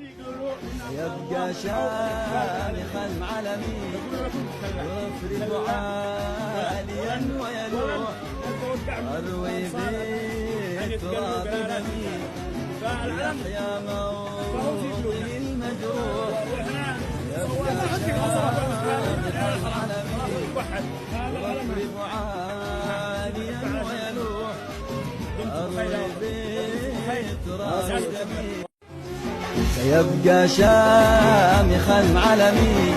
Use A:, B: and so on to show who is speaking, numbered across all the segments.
A: يبقى شامخا علمي يفرق عاليا ويلوح أروي بالتراب دمي يحيا موطن المجروح يبقى شامخا علمي يفرق عاليا ويلوح أروي بالتراب دمي سيبقى شامخا علمي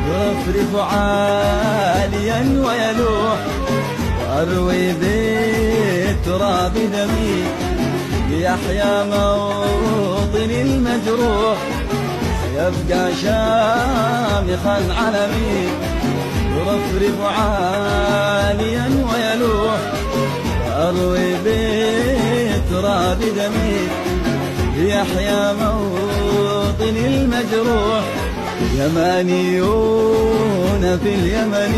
A: يفرف عاليا ويلوح وأروي بالتراب دمي يحيا موطن المجروح سيبقى شامخا علمي يفرف عاليا ويلوح وأروي بالتراب دمي يحيا موطن المجروح يمانيون في اليمن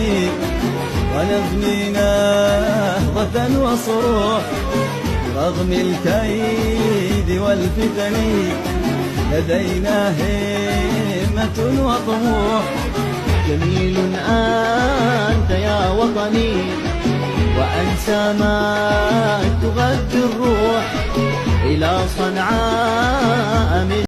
A: ونبني نهضة وصروح رغم الكيد والفتن لدينا همة وطموح
B: جميل أنت يا وطني وأنسى ما تغذي الروح إلى صنعاء